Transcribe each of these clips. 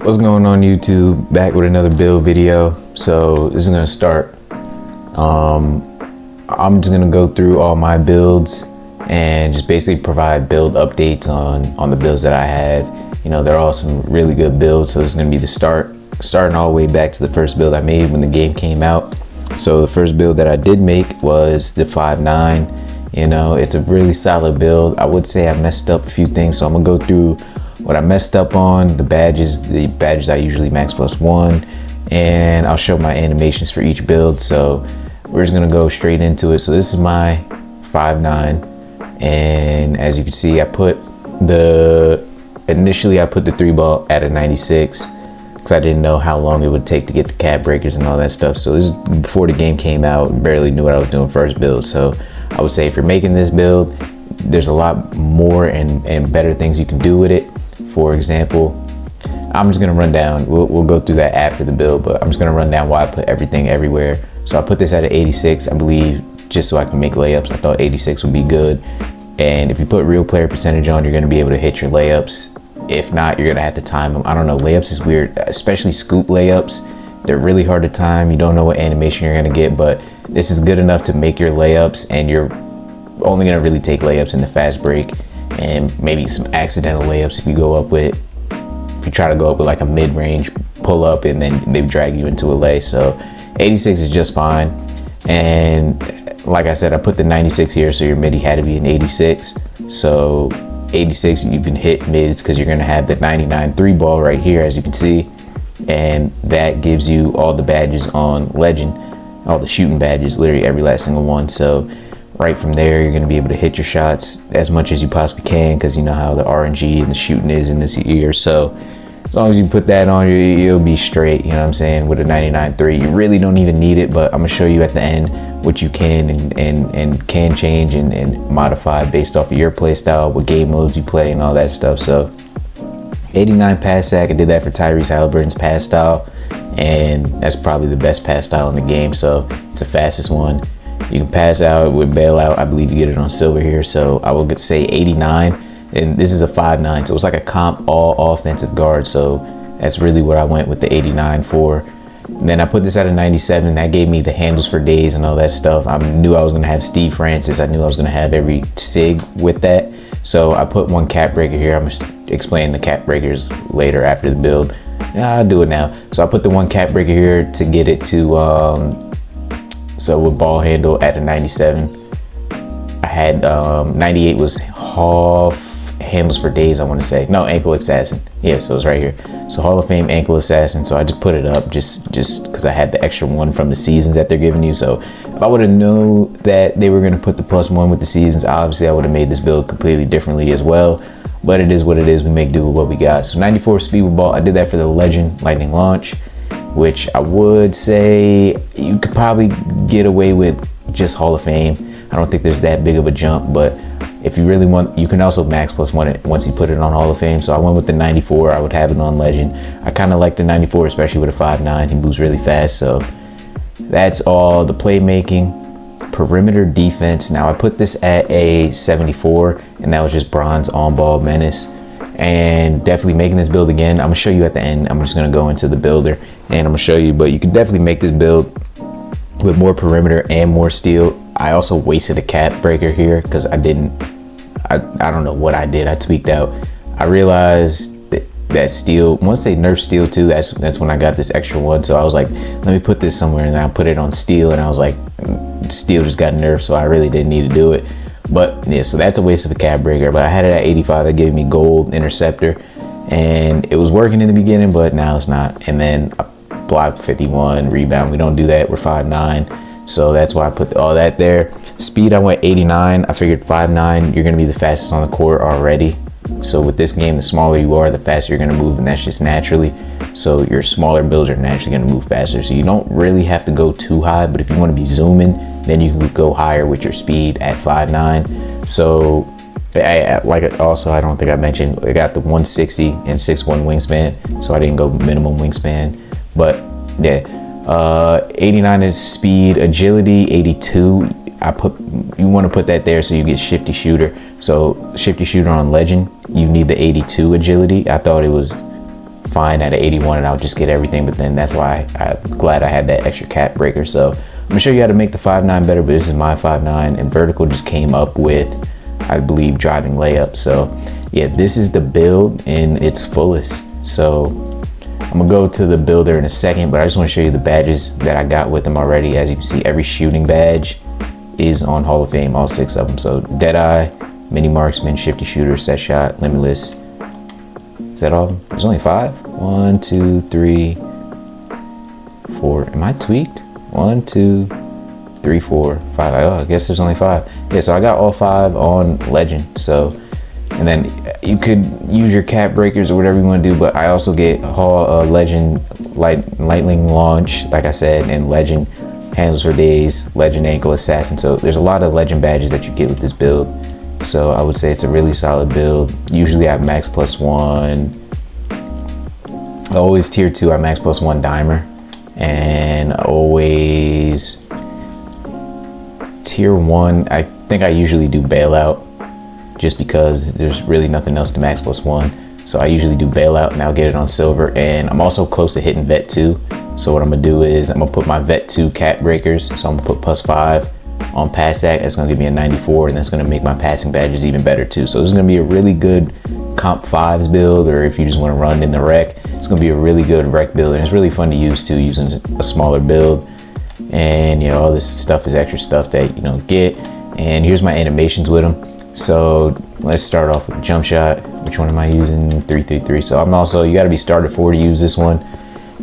What's going on YouTube? Back with another build video. So this is gonna start. I'm just gonna go through all my builds and just basically provide build updates on the builds that I have. You know, they're all some really good builds. So it's gonna be the starting all the way back to the first build I made when the game came out. So the first build that I did make was the 5.9. You know, it's a really solid build. I would say I messed up a few things, so I'm gonna go through what I messed up on, the badges I usually max +1, and I'll show my animations for each build. So we're just gonna go straight into it. So this is my 5.9, and as you can see, initially I put the 3-ball at a 96 because I didn't know how long it would take to get the cap breakers and all that stuff. So this is before the game came out, barely knew what I was doing first build. So I would say if you're making this build, there's a lot more and better things you can do with it. For example, I'm just gonna run down, we'll go through that after the build, but I'm just gonna run down why I put everything everywhere. So I put this at an 86, I believe, just so I can make layups. I thought 86 would be good. And if you put real player percentage on, you're gonna be able to hit your layups. If not, you're gonna have to time them. I don't know, layups is weird, especially scoop layups. They're really hard to time. You don't know what animation you're gonna get, but this is good enough to make your layups, and you're only gonna really take layups in the fast break and maybe some accidental layups if you try to go up with like a mid-range pull up and then they drag you into a lay. So 86 is just fine. And like I said, I put the 96 here, so your midi had to be an 86. So 86, you can hit mids because you're gonna have the 99 3-ball right here, as you can see, and that gives you all the badges on Legend, all the shooting badges, literally every last single one. So right from there, you're gonna be able to hit your shots as much as you possibly can, because you know how the RNG and the shooting is in this year. So as long as you put that on, you'll be straight, you know what I'm saying, with a 99.3. You really don't even need it, but I'm gonna show you at the end what you can and can change and modify based off of your play style, what game modes you play and all that stuff. So 89 pass sack, I did that for Tyrese Halliburton's pass style, and that's probably the best pass style in the game. So it's the fastest one. You can pass out with bailout. I believe you get it on silver here. So I will say 89, and this is a 5.9. So it's like a comp all offensive guard. So that's really what I went with the 89 for. And then I put this at a 97. That gave me the handles for days and all that stuff. I knew I was gonna have Steve Francis. I knew I was gonna have every SIG with that. So I put one cap breaker here. I'm gonna explain the cap breakers later after the build. Yeah, I'll do it now. So I put the one cap breaker here to get it to, so with ball handle at a 97. I had 98 was half handles for days, I want to say. No, ankle assassin. Yeah, so it's right here. So Hall of Fame ankle assassin. So I just put it up just because I had the extra one from the seasons that they're giving you. So if I would have known that they were going to put the +1 with the seasons, obviously I would have made this build completely differently as well. But it is what it is. We make do with what we got. So 94 speed with ball. I did that for the Legend Lightning Launch, which I would say you could probably get away with just Hall of Fame. I don't think there's that big of a jump, but if you really want, you can also max +1 it once you put it on Hall of Fame. So I went with the 94. I would have it on Legend. I kind of like the 94, especially with a 5.9. He moves really fast. So that's all the playmaking. Perimeter defense. Now I put this at a 74, and that was just bronze on ball menace. And definitely making this build again. I'm gonna show you at the end. I'm just gonna go into the builder and I'm gonna show you, but you can definitely make this build with more perimeter and more steal. I also wasted a cap breaker here because I don't know what I did. I tweaked out. I realized that steal, once they nerfed steal too, that's when I got this extra one. So I was like, let me put this somewhere, and then I put it on steal, and I was like, steal just got nerfed, so I really didn't need to do it. But yeah, so that's a waste of a cap breaker. But I had it at 85. That gave me gold interceptor, and it was working in the beginning, but now it's not. And then block 51, rebound. We don't do that. We're 5.9, so that's why I put all that there. Speed, I went 89. I figured 5.9, you're gonna be the fastest on the court already. So with this game, the smaller you are, the faster you're gonna move, and that's just naturally. So your smaller builds are naturally gonna move faster. So you don't really have to go too high, but if you wanna be zooming, then you can go higher with your speed at 5.9. So I don't think I mentioned, I got the 160 and 6'1" wingspan. So I didn't go minimum wingspan, but yeah, 89 is speed, agility, 82. You want to put that there so you get shifty shooter. So shifty shooter on Legend, you need the 82 agility. I thought it was fine at an 81 and I'll just get everything. But then that's why I'm glad I had that extra cap breaker. So I'm gonna show you how to make the 5.9 better, but this is my 5.9, and vertical just came up with, I believe, driving layup. So yeah, this is the build in its fullest. So I'm gonna go to the builder in a second, but I just want to show you the badges that I got with them already. As you can see, every shooting badge is on Hall of Fame, all 6 of them. So Deadeye, Mini Marksman, Shifty Shooter, Set Shot, Limitless. Is that all of them? There's only 5. 1, 2, 3, 4. Am I tweaked? 1, 2, 3, 4, 5. Oh, I guess there's only 5. Yeah, so I got all 5 on Legend. So, and then you could use your cap breakers or whatever you want to do, but I also get Legend Lightning Launch, like I said, and Legend Handles for Days, Legend Ankle Assassin. So there's a lot of Legend badges that you get with this build. So I would say it's a really solid build. Usually I have max +1. Always tier 2, I max +1 dimer. And always tier 1, I think I usually do bailout, just because there's really nothing else to max +1. So I usually do bailout and I'll get it on silver. And I'm also close to hitting vet 2. So what I'm gonna do is I'm gonna put my vet 2 cap breakers. So I'm gonna put +5 on pass act. That's gonna give me a 94, and that's gonna make my passing badges even better too. So this is gonna be a really good comp 5s build, or if you just wanna run in the rec, it's gonna be a really good rec build, and it's really fun to use too, using a smaller build. And you know, all this stuff is extra stuff that you don't get. And here's my animations with them. So let's start off with jump shot. Which one am I using? 333. So I'm also, you gotta be starter 4 to use this one.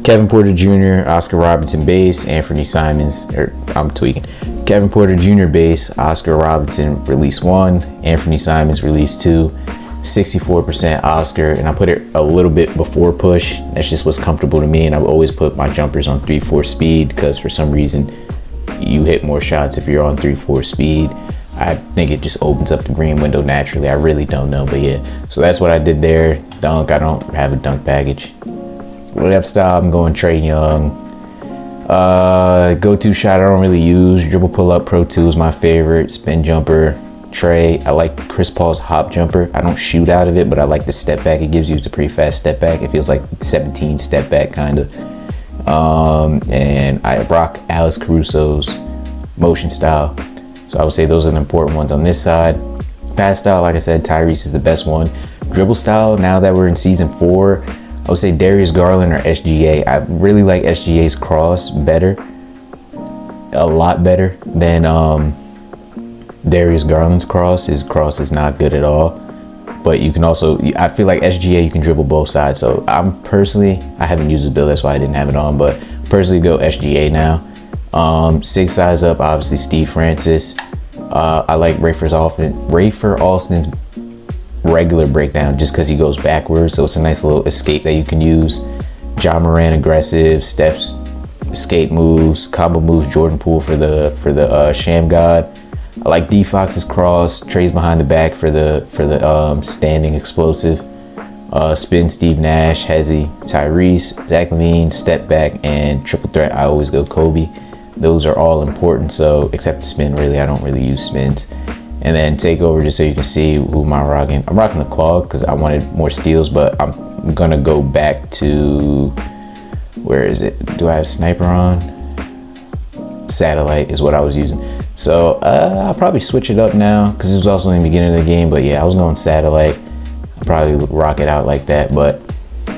Kevin Porter Jr., Oscar Robertson base, Anthony Simons, or I'm tweaking. Kevin Porter Jr. base, Oscar Robertson release 1, Anthony Simons release 2, 64% Oscar, and I put it a little bit before push. That's just what's comfortable to me, and I would always put my jumpers on 3-4 speed, because for some reason you hit more shots if you're on 3-4 speed. I think it just opens up the green window naturally. I really don't know, but yeah. So that's what I did there. Dunk, I don't have a dunk package. Layup style, I'm going Trae Young. Go-to shot I don't really use. Dribble pull-up Pro 2 is my favorite. Spin jumper, Trae. I like Chris Paul's hop jumper. I don't shoot out of it, but I like the step back it gives you. It's a pretty fast step back. It feels like 17 step back kind of. And I rock Alex Caruso's motion style. So I would say those are the important ones on this side. Pass style, like I said, Tyrese is the best one. Dribble style, now that we're in season 4, I would say Darius Garland or SGA. I really like SGA's cross better, a lot better than Darius Garland's cross. His cross is not good at all. But you can also, I feel like SGA, you can dribble both sides. So I'm personally, I haven't used this build, that's why I didn't have it on, but personally go SGA now. 6 size up, obviously Steve Francis. I like Rafer Alston's regular breakdown just because he goes backwards, so it's a nice little escape that you can use. John Moran aggressive, Steph's escape moves, combo moves, Jordan Poole for the Sham God. I like D Fox's cross, Trays behind the back for the standing explosive. Spin Steve Nash, Hezzy, Tyrese, Zach LaVine, step back, and triple threat. I always go Kobe. Those are all important. So except the spin, really, I don't really use spins. And then take over just so you can see who am I rocking. I'm rocking the Clog because I wanted more steals, but I'm gonna go back to, where is it? Do I have sniper on? Satellite is what I was using. So I'll probably switch it up now because this was also in the beginning of the game. But yeah, I was going satellite. I'll probably rock it out like that. But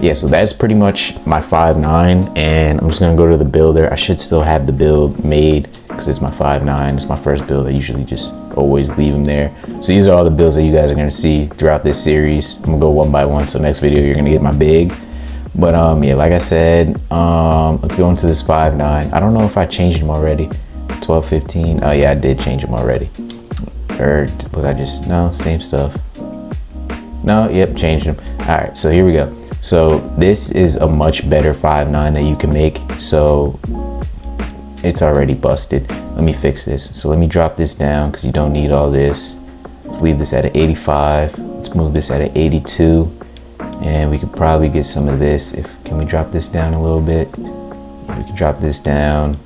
yeah, so that's pretty much my 5.9, and I'm just gonna go to the builder. I should still have the build made because it's my 5.9. It's my first build. I usually just always leave them there. So these are all the builds that you guys are gonna see throughout this series. I'm gonna go one by one. So next video, you're gonna get my big. But yeah, like I said, let's go into this 5.9. I don't know if I changed them already. 12, 15. Oh yeah, I did change them already. Or was I just, no, same stuff. No, yep, changed them. All right, so here we go. So this is a much better 5.9 that you can make. So it's already busted. Let me fix this. So let me drop this down because you don't need all this. Let's leave this at an 85. Let's move this at an 82. And we could probably get some of this. Can we drop this down a little bit? Yeah, we can drop this down.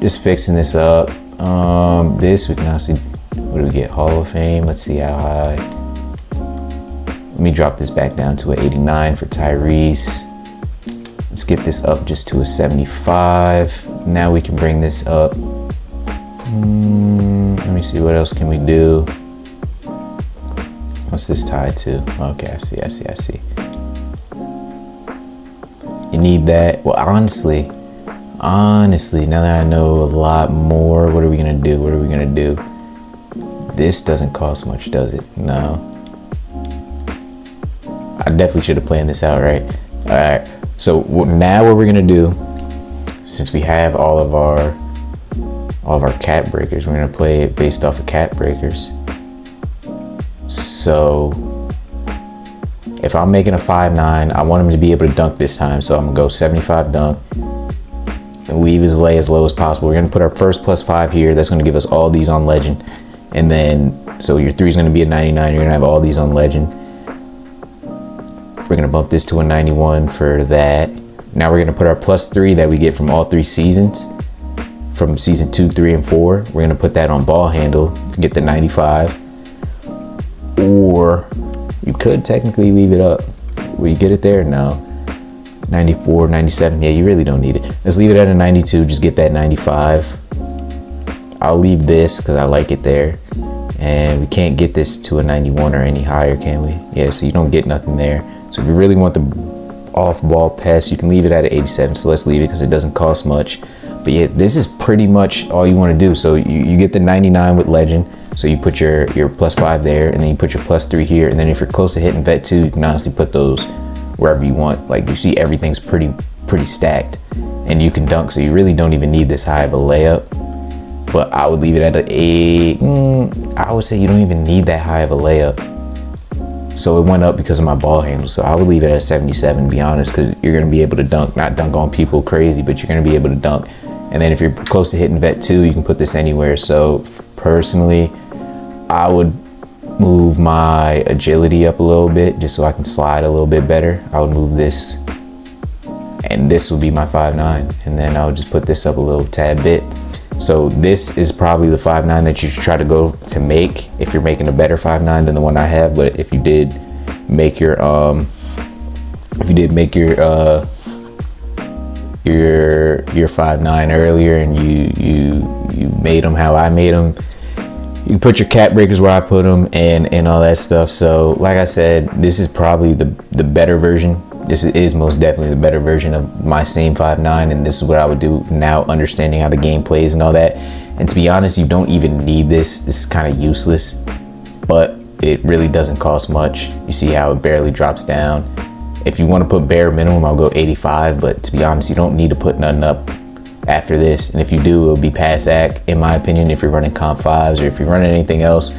Just fixing this up. This we can actually, what do we get? Hall of Fame. Let's see how high. Let me drop this back down to an 89 for Tyrese. Let's get this up just to a 75. Now we can bring this up. Let me see, what else can we do? What's this tied to? Okay, I see. You need that. Well, honestly, now that I know a lot more, what are we gonna do? This doesn't cost much, does it? No. I definitely should have planned this out, right? All right. So now what we're gonna do, since we have all of our cap breakers, we're gonna play it based off of cap breakers. So if I'm making a 5'9", I want him to be able to dunk this time. So I'm gonna go 75 dunk and leave his lay as low as possible. We're gonna put our first +5 here. That's gonna give us all these on legend. And then, so your 3 is gonna be a 99. You're gonna have all these on legend. We're gonna bump this to a 91 for that. Now we're gonna put our +3 that we get from all 3 seasons, from season 2, 3, and 4. We're gonna put that on ball handle, get the 95. Or you could technically leave it up. Will you get it there? No. 94, 97, yeah, you really don't need it. Let's leave it at a 92, just get that 95. I'll leave this because I like it there. And we can't get this to a 91 or any higher, can we? Yeah, so you don't get nothing there. So if you really want the off-ball pass, you can leave it at an 87. So let's leave it because it doesn't cost much. But yeah, this is pretty much all you want to do. So you get the 99 with legend. So you put your +5 there, and then you put your +3 here. And then if you're close to hitting vet 2, you can honestly put those wherever you want. Like, you see everything's pretty stacked, and you can dunk. So you really don't even need this high of a layup. But I would leave it at I would say you don't even need that high of a layup. So it went up because of my ball handle. So I would leave it at a 77, to be honest, because you're going to be able to dunk, not dunk on people crazy, but you're going to be able to dunk. And then if you're close to hitting vet 2, you can put this anywhere. So personally, I would move my agility up a little bit just so I can slide a little bit better. I would move this, and this would be my 5'9", and then I would just put this up a little tad bit. So this is probably the 5'9" that you should try to go to make if you're making a better 5'9" than the one I have. But if you did make your 5'9" earlier and you made them how I made them, you put your cap breakers where I put them and all that stuff. So like I said, this is probably the better version. This is most definitely the better version of my same 5'9", and this is what I would do now, understanding how the game plays and all that. And to be honest, you don't even need this. This is kind of useless, but it really doesn't cost much. You see how it barely drops down. If you want to put bare minimum, I'll go 85, but to be honest, you don't need to put nothing up after this. And if you do, it'll be pass act, in my opinion, if you're running comp 5s, or if you're running anything else.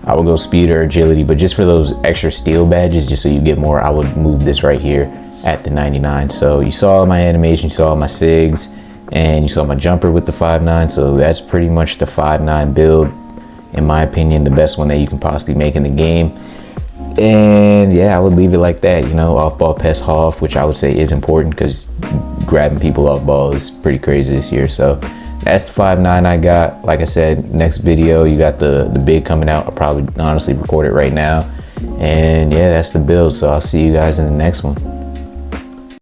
I would go speed or agility, but just for those extra steel badges, just so you get more, I would move this right here at the 99. So you saw my animation, you saw my SIGs, and you saw my jumper with the 5'9". So that's pretty much the 5'9" build, in my opinion, the best one that you can possibly make in the game. And yeah, I would leave it like that, you know, off-ball pass off, which I would say is important because grabbing people off ball is pretty crazy this year. So that's the 5'9" I got. Like I said, next video, you got the big coming out. I'll probably honestly record it right now. And yeah, that's the build. So I'll see you guys in the next one.